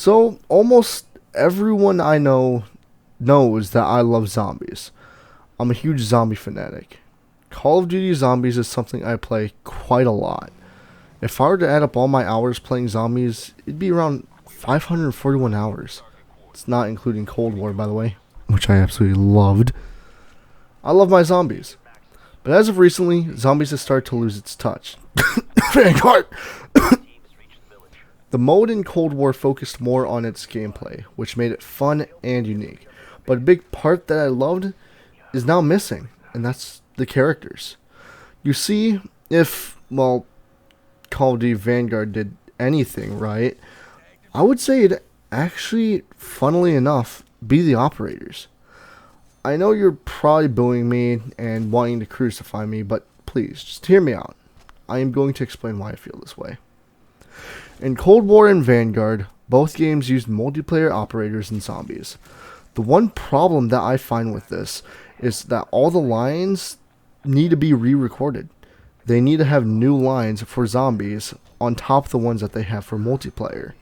So, almost everyone I know knows that I love zombies. I'm a huge zombie fanatic. Call of Duty Zombies is something I play quite a lot. If I were to add up all my hours playing zombies, it'd be around 541 hours. It's not including Cold War, by the way, which I absolutely loved. I love my zombies. But as of recently, zombies have started to lose its touch. Vanguard! The mode in Cold War focused more on its gameplay, which made it fun and unique. But a big part that I loved is now missing, and that's the characters. You see, if, well, Call of Duty Vanguard did anything right, I would say it'd actually, funnily enough, be the operators. I know you're probably booing me and wanting to crucify me, but please, just hear me out. I am going to explain why I feel this way. In Cold War and Vanguard, both games used multiplayer operators and zombies. The one problem that I find with this is that all the lines need to be re-recorded. They need to have new lines for zombies on top of the ones that they have for multiplayer.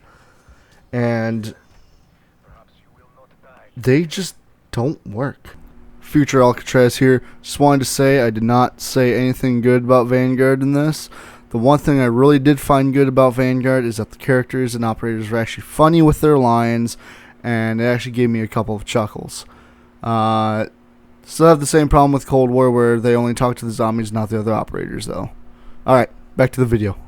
And they just don't work. Future Alcatraz here. Just wanted to say I did not say anything good about Vanguard in this. The one thing I really did find good about Vanguard is that the characters and operators were actually funny with their lines, and it actually gave me a couple of chuckles. Still have the same problem with Cold War where they only talk to the zombies, not the other operators, though. Alright, back to the video.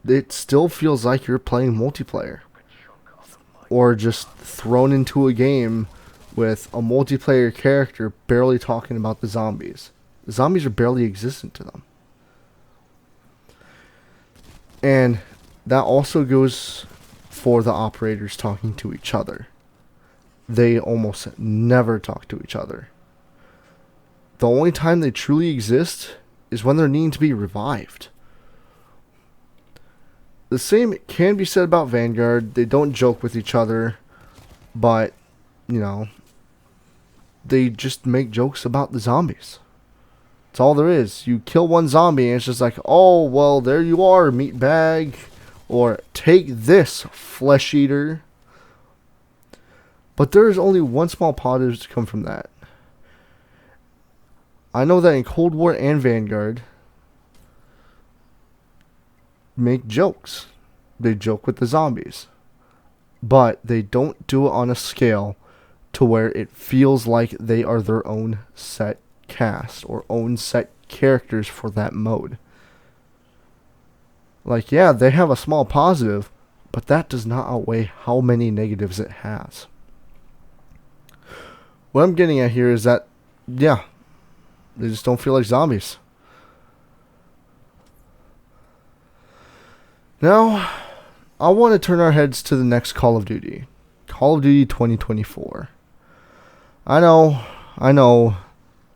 It still feels like you're playing multiplayer, or just thrown into a game with a multiplayer character barely talking about the zombies. The zombies are barely existent to them. And that also goes for the operators talking to each other. They almost never talk to each other. The only time they truly exist is when they're needing to be revived. The same can be said about Vanguard. They don't joke with each other, but, you know, they just make jokes about the zombies. That's all there is. You kill one zombie and it's just like, oh, well, there you are, meat bag. Or, take this, flesh eater. But there is only one small positive to come from that. I know that in Cold War and Vanguard, make jokes. They joke with the zombies. But they don't do it on a scale to where it feels like they are their own set cast or own set characters for that mode. Like, yeah, they have a small positive, but that does not outweigh how many negatives it has. What I'm getting at here is that, yeah, they just don't feel like zombies. Now, I want to turn our heads to the next Call of Duty. Call of Duty 2024. I know,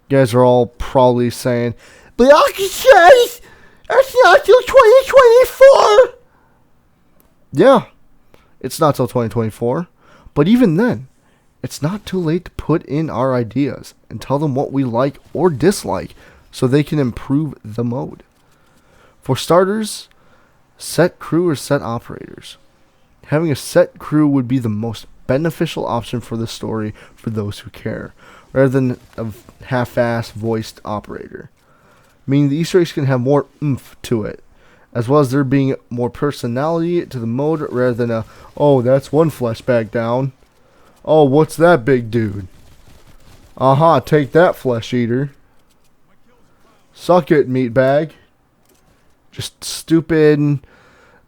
you guys are all probably saying, but Alcatraz, that's not till 2024. Yeah, it's not till 2024. But even then, it's not too late to put in our ideas and tell them what we like or dislike so they can improve the mode. For starters, set crew or set operators. Having a set crew would be the most beneficial option for the story for those who care, rather than a half-assed voiced operator. Meaning the Easter eggs can have more oomph to it, as well as there being more personality to the mode rather than a, oh, that's one flesh bag down. Oh, what's that big dude? Aha, take that, flesh eater. Suck it, meat bag. Just stupid,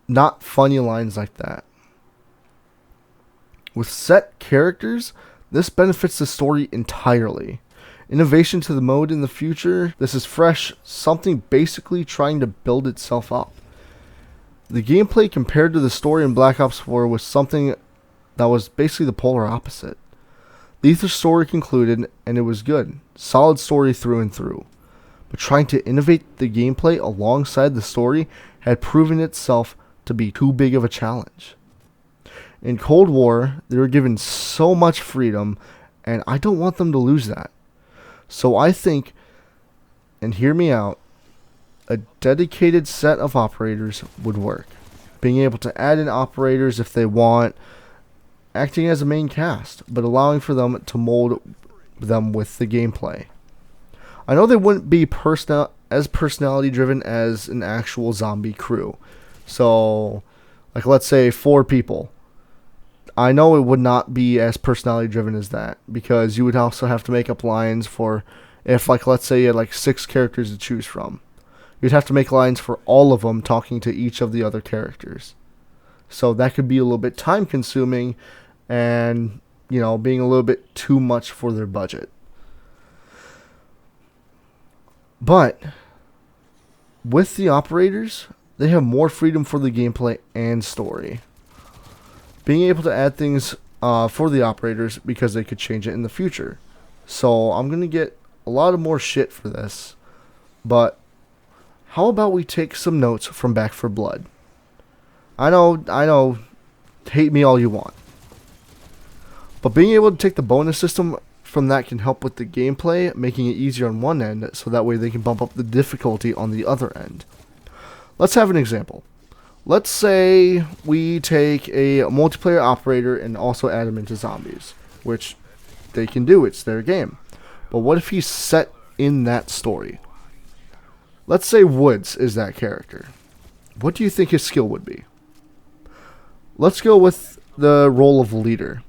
not funny lines like that. With set characters, this benefits the story entirely. Innovation to the mode in the future, this is fresh, something basically trying to build itself up. The gameplay compared to the story in Black Ops 4 was something that was basically the polar opposite. The Ether story concluded, and it was good. Solid story through and through. But trying to innovate the gameplay alongside the story had proven itself to be too big of a challenge. In Cold War, they were given so much freedom, and I don't want them to lose that. So I think, and hear me out, a dedicated set of operators would work. being able to add in operators if they want, acting as a main cast, but allowing for them to mold them with the gameplay. I know they wouldn't be as personality driven as an actual zombie crew. So, like, let's say 4 people. I know it would not be as personality driven as that, because you would also have to make up lines for, if, like, let's say you had like 6 characters to choose from. You'd have to make lines for all of them talking to each of the other characters. So that could be a little bit time consuming and, being a little bit too much for their budget. But with the operators, they have more freedom for the gameplay and story. Being able to add things for the operators because they could change it in the future. So I'm going to get a lot of more shit for this. But how about we take some notes from Back 4 Blood? I know, hate me all you want. But being able to take the bonus system from that can help with the gameplay, making it easier on one end, so that way they can bump up the difficulty on the other end. Let's have an example. Let's say we take a multiplayer operator and also add him into zombies, which they can do, it's their game. But what if he's set in that story? Let's say Woods is that character. What do you think his skill would be? Let's go with the role of leader.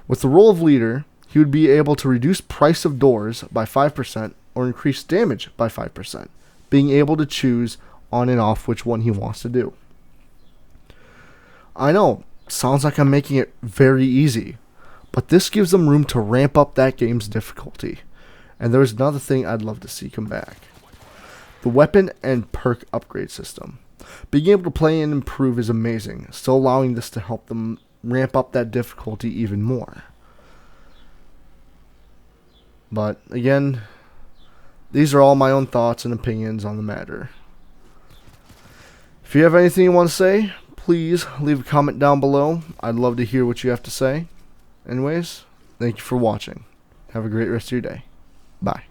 With the role of leader, he would be able to reduce price of doors by 5% or increase damage by 5%, being able to choose on and off which one he wants to do. I know, sounds like I'm making it very easy, but this gives them room to ramp up that game's difficulty. And there's another thing I'd love to see come back. The weapon and perk upgrade system. Being able to play and improve is amazing, still allowing this to help them ramp up that difficulty even more. But again, these are all my own thoughts and opinions on the matter. If you have anything you want to say, please leave a comment down below. I'd love to hear what you have to say. Anyways, thank you for watching. Have a great rest of your day. Bye.